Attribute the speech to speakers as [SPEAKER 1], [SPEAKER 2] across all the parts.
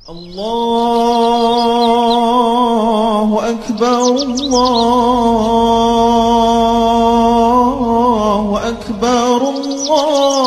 [SPEAKER 1] الله أكبر الله أكبر الله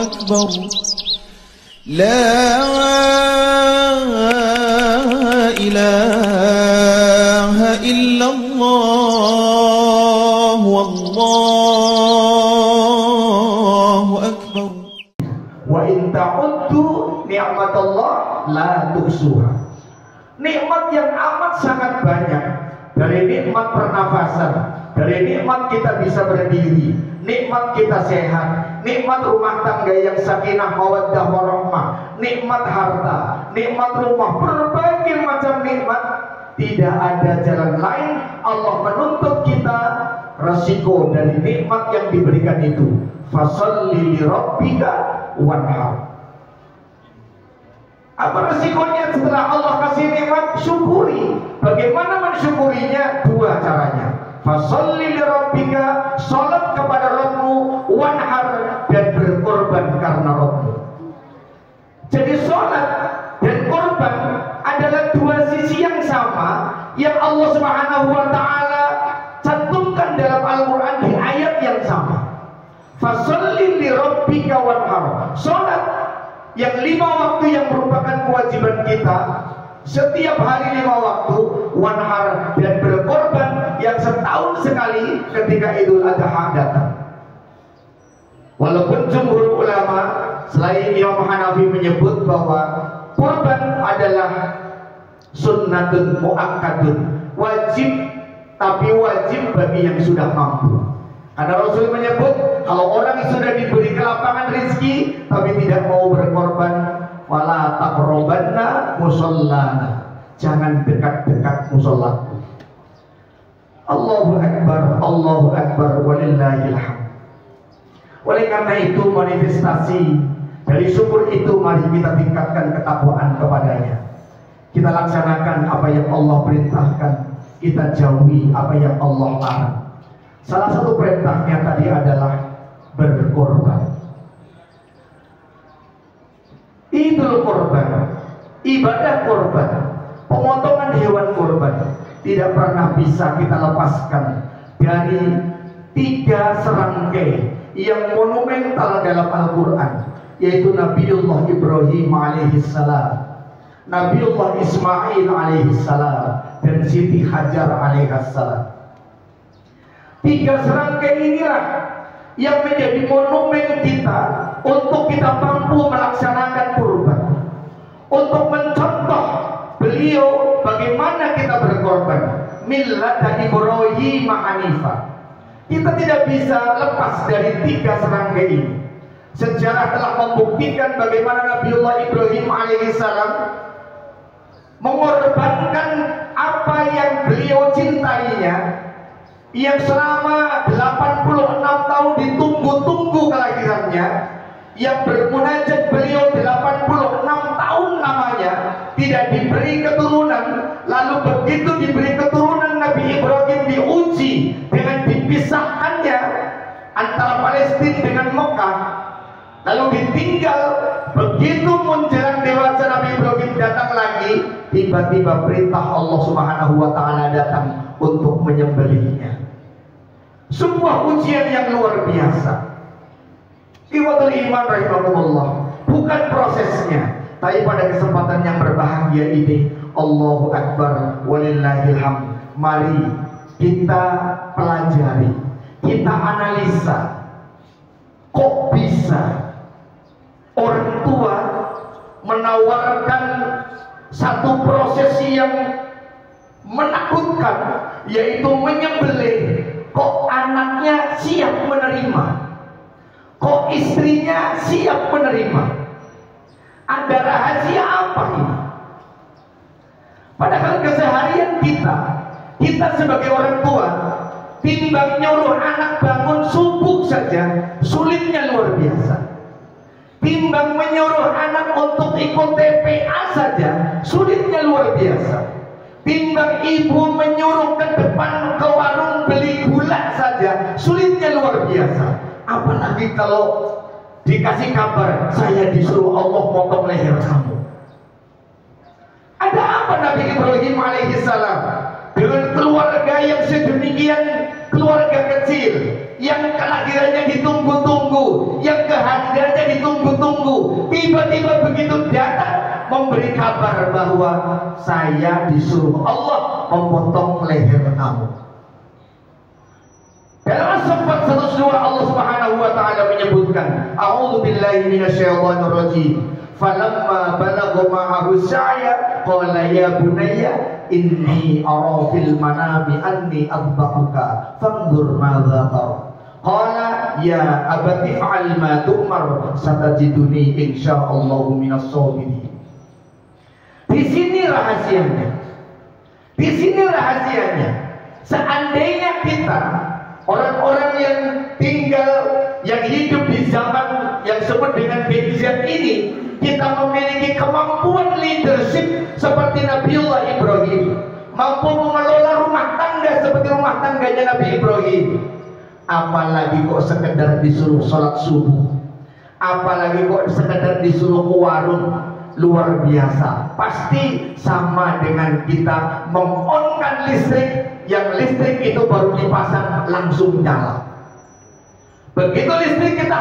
[SPEAKER 1] أكبر لا إله إلا الله والله أكبر
[SPEAKER 2] وإن ta'uddu ni'matallah la tuhsuha. Nikmat yang amat sangat banyak, dari nikmat pernafasan, dari nikmat kita bisa berdiri, nikmat kita sehat, nikmat rumah tangga yang sakinah mawaddah warahmah, nikmat harta, nikmat rumah, berbagai macam nikmat. Tidak ada jalan lain Allah menuntut kita resiko dari nikmat yang diberikan itu. Fasholli li rabbika wanhar. Apa resikonya setelah Allah kasih nikmat? Syukuri. Bagaimana mensyukurinya? Dua caranya. Fasholli li rabbika, salat kepada Rabbmu, wanhar, dan berkorban karena Rabbmu. Jadi salat dan korban adalah dua sisi yang sama yang Allah Subhanahu wa taala cantumkan dalam Al-Qur'an di ayat yang sama. Fasholli li rabbika wanhar. Salat yang 5 waktu yang merupakan kewajiban kita setiap hari 5 waktu, wanhar, dan berkorban yang setahun sekali ketika Idul Adha datang. Walaupun jumhur ulama selain Imam Hanafi menyebut bahwa korban adalah sunnatun muakkadun, wajib, tapi wajib bagi yang sudah mampu. Karena Rasul menyebut kalau orang sudah diberi kelapangan rizki tapi tidak mau berkorban, wala taqrabanna musallana, jangan dekat-dekat musollaku. Allahu Akbar walillahil hamd. Oleh karena itu manifestasi dari syukur itu, mari kita tingkatkan ketakwaan kepadanya. Kita laksanakan apa yang Allah perintahkan, kita jauhi apa yang Allah larang. Salah satu perintahnya tadi adalah berkorban. Idul korban, ibadah korban, pemotongan hewan korban tidak pernah bisa kita lepaskan dari 3 serangkai yang monumental dalam Al-Quran, yaitu Nabiullah Ibrahim alaihissalam, Nabiullah Ismail alaihissalam, dan Siti Hajar alaihissalam. 3 serangkai inilah yang menjadi monumen kita untuk kita mampu melaksanakan kurban, untuk mencontoh beliau bagaimana kita berkorban. Millata Ibrahim Hanifah. Kita tidak bisa lepas dari 3 serangkai ini. Sejarah telah membuktikan bagaimana Nabiullah Ibrahim alaihissalam mengorbankan apa yang beliau cintainya, yang selama 86 tahun ditunggu-tunggu kelahirannya, yang bermunajat beliau 86 tahun namanya, tidak diberi keturunan. Lalu begitu diberi keturunan, Nabi Ibrahim diuji dengan dipisahkannya antara Palestina dengan Mekah, lalu ditinggal. Begitu menjelang dewasa Nabi Ibrahim datang lagi, tiba-tiba perintah Allah Subhanahu wa taala datang untuk menyembelihnya. Sebuah ujian yang luar biasa. Ikhwatul iman rahimakumullah, bukan prosesnya, tapi pada kesempatan yang berbahagia ini, Allahu Akbar walillahil hamd. Mari kita pelajari, kita analisa, kok bisa orang tua menawarkan satu prosesi yang menakutkan, yaitu menyembelih. Kok anaknya siap menerima? Kok istrinya siap menerima? Ada rahasia apa ini? Padahal keseharian kita sebagai orang tua, timbang nyuruh anak bangun subuh saja sulitnya luar biasa. Timbang menyuruh anak untuk ikut TPA saja sulitnya luar biasa. Timbang ibu menyuruh ke depan ke warung beli gula saja sulitnya luar biasa. Apalagi kalau dikasih kabar, saya disuruh Allah potong leher kamu. Ada apa Nabi Ibrahim alaihissalam dengan keluarga yang sedemikian, keluarga kecil, yang kelahirannya ditunggu-tunggu, yang kehadirannya ditunggu-tunggu, tiba-tiba begitu datang memberi kabar bahwa saya disuruh Allah memotong leher kamu. Dalam surat 102 Allah Subhanahu wa taala menyebutkan, A'udzu billahi minasyaitonir rajim. Falamma balagha ma'ahu sa'ya qala ya bunayya inni ara fil manami anni adbahuka fanzur madza tara. Qala ya abati fa'al ma tu'mar satajiduni insyaallahu minas sabirin. Di sini rahasianya. Di sini rahasianya. Seandainya kita orang-orang yang tinggal, yang hidup di zaman yang disebut dengan Gen Z ini, kita memiliki kemampuan leadership seperti Nabiullah Ibrahim, mampu mengelola rumah tangga seperti rumah tangganya Nabi Ibrahim. Apalagi kok sekedar disuruh sholat subuh, apalagi kok sekedar disuruh ke warung, luar biasa. Pasti sama dengan kita mengonkan listrik, yang listrik itu baru dipasang langsung nyala. Begitu listrik kita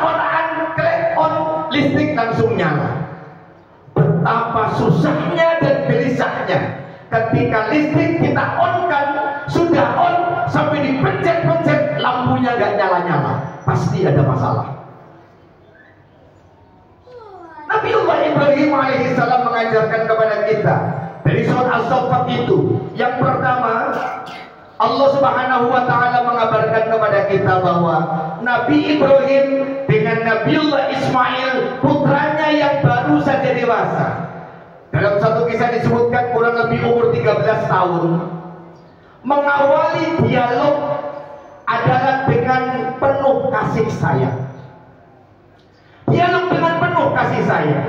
[SPEAKER 2] on, listrik langsung nyala. Betapa susahnya dan gelisahnya ketika listrik kita on-kan, sudah on sampai dipencet-pencet lampunya gak nyala-nyala, pasti ada masalah. Nabiullah Ibrahim alaihissalam mengajarkan kepada kita dari surat As-Saffat itu, yang pertama Allah Subhanahu wa taala mengabarkan kepada kita bahwa Nabi Ibrahim dengan Nabiullah Ismail, putranya yang baru saja dewasa, dalam satu kisah disebutkan kurang lebih umur 13 tahun, mengawali dialog adalah dengan penuh kasih sayang. Dialog dengan penuh kasih sayang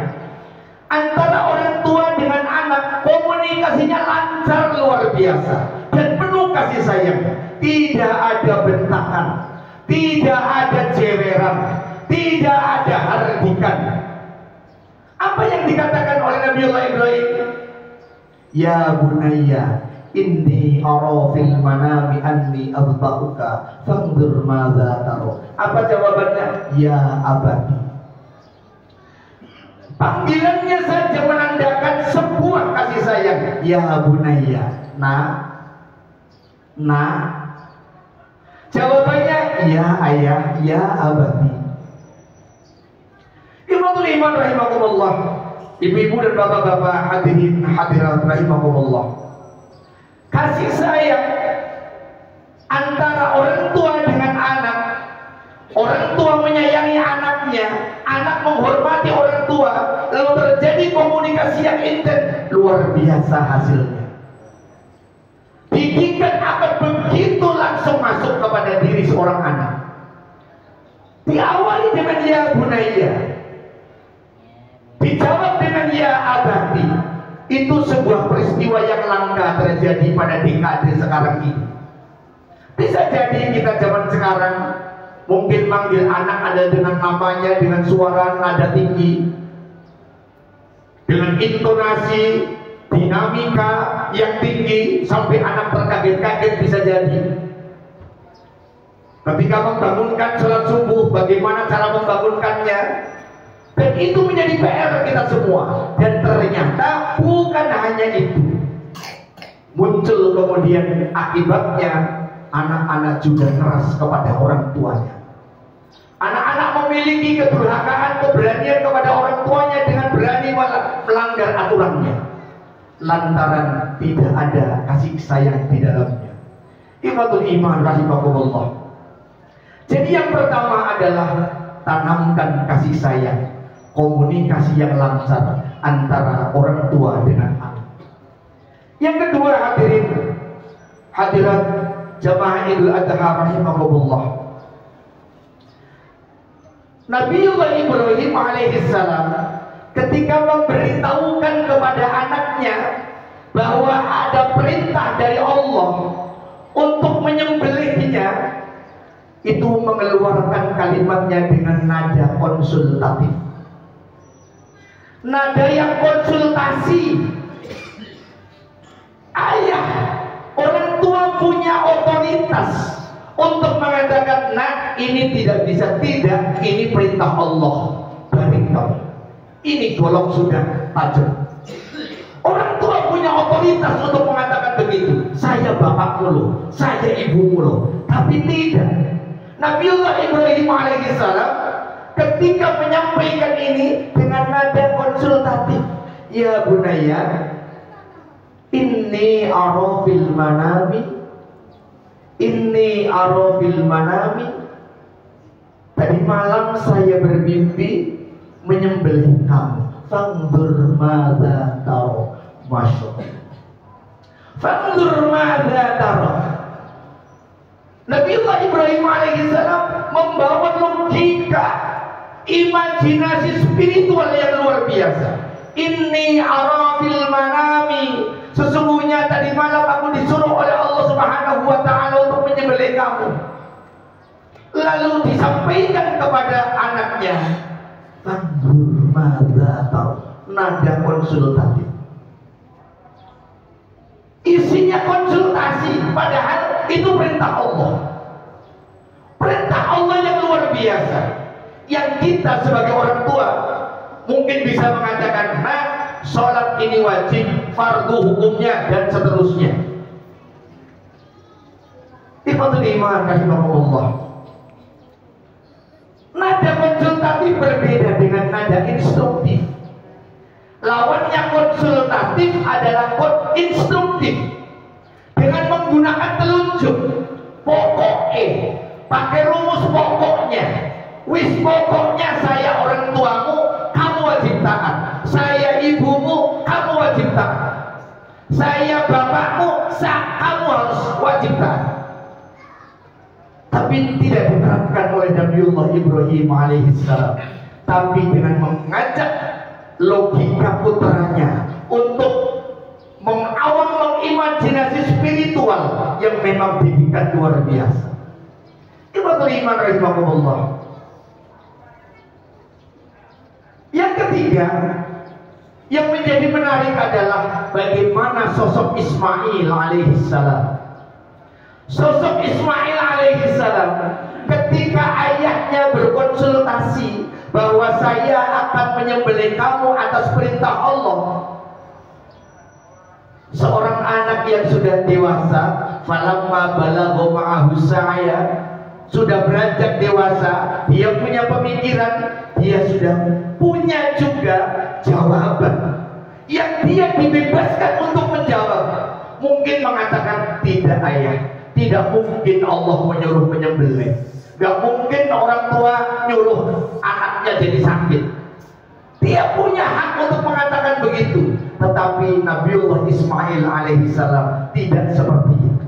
[SPEAKER 2] antara orang tua dengan anak, komunikasinya lancar luar biasa dan penuh kasih sayang. Tidak ada bentakan, tidak ada jeweran, tidak ada hardikan. Apa yang dikatakan oleh Nabiullah Ibrahim? Ya bunayya inni ara fil manami anni adbahuka fanzur madza tara. Apa jawabannya? Ya abadi. Panggilannya saja menandakan sebuah kasih sayang. Ya bunayya, nah. Jawabannya ya ayah, ya abadi. Ikhwatul iman rahimakumullah, ibu-ibu dan bapak-bapak hadirin hadirat rahimakumullah. Kasih sayang antara orang tua dengan anak. Orang tua menyayangi anaknya, anak menghormati orang tua, lalu terjadi komunikasi yang intens, luar biasa hasilnya. Didikan akan begitu langsung masuk kepada diri seorang anak. Diawali dengan ya bunayya, dijawab dengan ya abadi. Itu sebuah peristiwa yang langka terjadi pada dekade sekarang ini. Bisa jadi kita zaman sekarang mungkin manggil anak ada dengan namanya, dengan suara nada tinggi, dengan intonasi, dinamika yang tinggi sampai anak terkaget-kaget bisa jadi. Ketika membangunkan sholat subuh, bagaimana cara membangunkannya? Dan itu menjadi PR kita semua. Dan ternyata bukan hanya itu, muncul kemudian akibatnya anak-anak juga keras kepada orang tuanya. Anak-anak memiliki kedurhakaan, keberanian kepada orang tuanya dengan berani melanggar aturannya, lantaran tidak ada kasih sayang di dalamnya. Ikhwatul iman rahimakumullah. Jadi yang pertama adalah tanamkan kasih sayang, komunikasi yang lancar antara orang tua dengan anak. Yang kedua, hadirin hadirat jamaah Idul Adha rahimakumullah, Nabiullah Ibrahim alaihissalam ketika memberitahukan kepada anaknya bahwa ada perintah dari Allah untuk menyembelihnya, itu mengeluarkan kalimatnya dengan nada konsultatif, nada yang konsultasi. Ayah, orang tua punya otoritas untuk mengatakan, nah ini tidak bisa, tidak, ini perintah Allah, balik kamu, ini golok sudah tajam. Orang tua punya otoritas untuk mengatakan begitu, saya bapakmu loh, saya ibumu loh. Tapi tidak, Nabiullah Ibrahim alaihissalam ketika menyampaikan ini dengan nada konsultatif, ya bunaya, inni arafil manami, inni arafil manami, tadi malam saya bermimpi menyembelih kamu. Fanzur madza tara, masyaallah. Fanzur madza tara. Nabiullah Ibrahim alaihissalam membawa logika, imajinasi spiritual yang luar biasa. Inni arafil manami, sesungguhnya tadi malam aku disuruh oleh Allah Subhanahu wa taala untuk menyembelih kamu. Lalu disampaikan kepada anaknya, fanzur madza tara, nada konsultatif. Isinya konsultasi, padahal itu perintah Allah. Perintah Allah yang luar biasa, yang kita sebagai orang tua mungkin bisa mengatakan, nah, sholat ini wajib, fardu hukumnya, dan seterusnya. Ikhwatul iman rahimahumullah. Nada konsultatif berbeda dengan nada instruktif. Lawannya konsultatif adalah instruktif, dengan menggunakan telunjuk. Pokoknya, pakai rumus pokoknya. Wis pokoknya saya orang tuamu, kamu wajib taat. Saya ibumu, kamu wajib taat. Saya bapakmu, kamu harus wajib taat. Tapi tidak diterapkan oleh Nabiullah Ibrahim alaihissalam. Tapi dengan mengajak logika putranya untuk mengawal mengimajinasi spiritual yang memang didikan luar biasa. Ikhwatul iman rahimahumullah. Yang ketiga yang menjadi menarik adalah bagaimana sosok Ismail alaihissalam. Sosok Ismail alaihissalam ketika ayahnya berkonsultasi bahwa saya akan menyembelih kamu atas perintah Allah. Seorang anak yang sudah dewasa, falamma balagha ma'ahu sa'ya, sudah beranjak dewasa, dia punya pemikiran, dia sudah punya juga jawaban yang dia dibebaskan untuk menjawab. Mungkin mengatakan, tidak ayah, tidak mungkin Allah menyuruh menyembelih. Gak mungkin orang tua nyuruh anaknya jadi sakit. Dia punya hak untuk mengatakan begitu. Tetapi Nabiullah Ismail alaihissalam tidak seperti itu.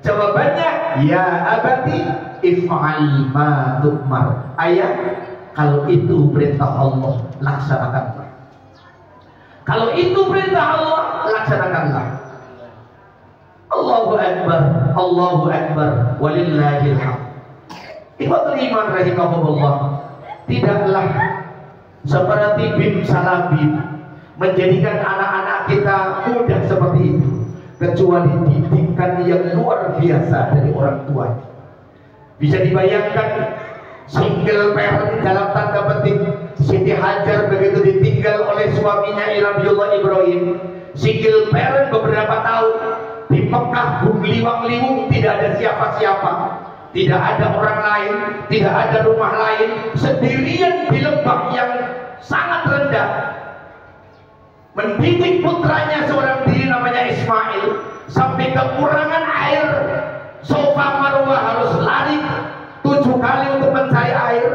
[SPEAKER 2] Jawabannya, ya abati if'al ma tu'mar. Ayah, kalau itu perintah Allah, laksanakanlah. Kalau itu perintah Allah, laksanakanlah. Allahu Akbar, Allahu Akbar, walillahil hamd. Ikhwatul iman rahimahumullah. Tidaklah seperti bim salabim menjadikan anak-anak kita mudah seperti itu, kecuali didikan yang luar biasa dari orang tua. Bisa dibayangkan single parent dalam tanda petik Siti Hajar begitu ditinggal oleh suaminya Nabiullah Ibrahim. Single parent beberapa tahun di Mekah, liwang-liwung, tidak ada siapa-siapa, tidak ada orang lain, tidak ada rumah lain, sendirian di lembah yang sangat rendah, mendidik putranya seorang diri namanya Ismail, sampai kekurangan air, Safa Marwah harus lari 7 kali untuk mencari air.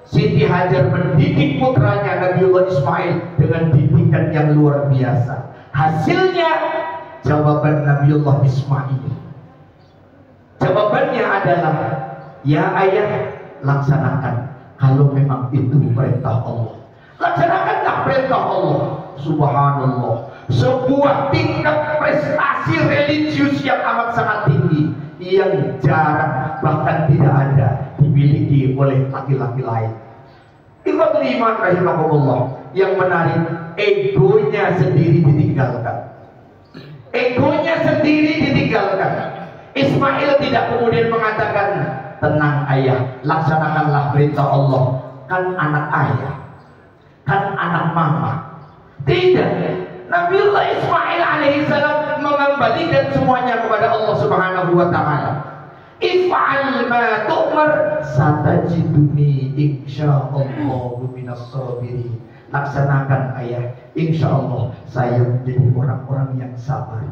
[SPEAKER 2] Siti Hajar mendidik putranya Nabiullah Ismail dengan didikan yang luar biasa. Hasilnya jawaban Nabiullah Ismail, jawabannya adalah, ya ayah, laksanakan kalau memang itu perintah Allah. Laksanakanlah perintah Allah. Subhanallah, sebuah tingkat prestasi religius yang amat sangat tinggi, yang jarang bahkan tidak ada dimiliki oleh laki-laki lain. Ikhwatul iman rahimakumullah, yang menarik, egonya sendiri ditinggalkan. Egonya sendiri ditinggalkan. Ismail tidak kemudian mengatakan, tenang ayah, laksanakanlah perintah Allah, kan anak ayah, kan anak mama. Tidak, Nabiullah Ismail alaihissalam mengembalikan semuanya kepada Allah Subhanahu wa ta'ala. If'al ma tu'mar satajiduni insyaallahu minas sabirin. Laksanakan ayah, insyaallah saya menjadi orang-orang yang sabar.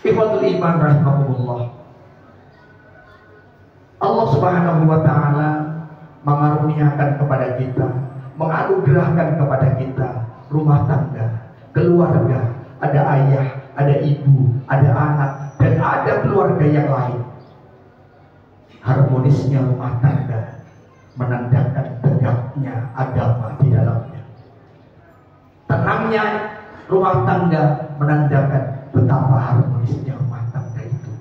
[SPEAKER 2] Ikhwatul iman rahimakumullah, Allah Subhanahu wa ta'ala mengaruniakan kepada kita, menganugerahkan kepada kita rumah tangga, keluarga, ada ayah, ada ibu, ada anak, dan ada keluarga yang lain. Harmonisnya rumah tangga menandakan tegaknya agama di dalamnya. Tenangnya rumah tangga menandakan betapa harmonisnya rumah tangga itu.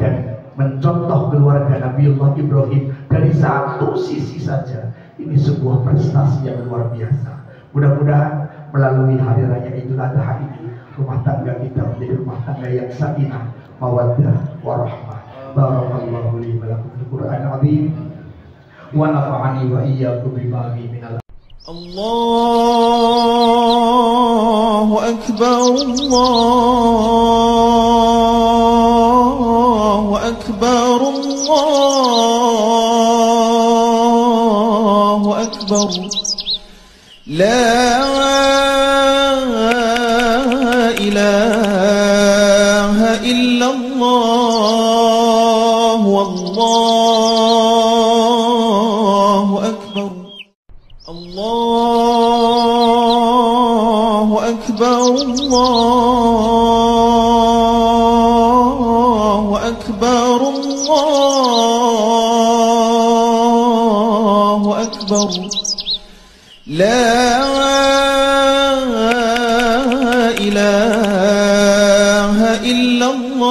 [SPEAKER 2] Dan mencontoh keluarga Nabiullah Ibrahim dari satu sisi saja, ini sebuah prestasi yang luar biasa. Mudah-mudahan melalui hari raya Idul Adha ini, rumah tangga kita menjadi rumah tangga yang sakinah, mawaddah, warahmah. Barakallahu li wa lakum fil Qur'anil azim wa nafa'ani wa iyyakum bima fihi minal.
[SPEAKER 1] Allahu akbar, Allahu akbar, Allahu akbar. La ilaha illallah, wallahu akbar. Allahu akbar, Allahu akbar, Allahu akbar. La ilaha illallah,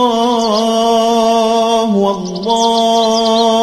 [SPEAKER 1] wallahu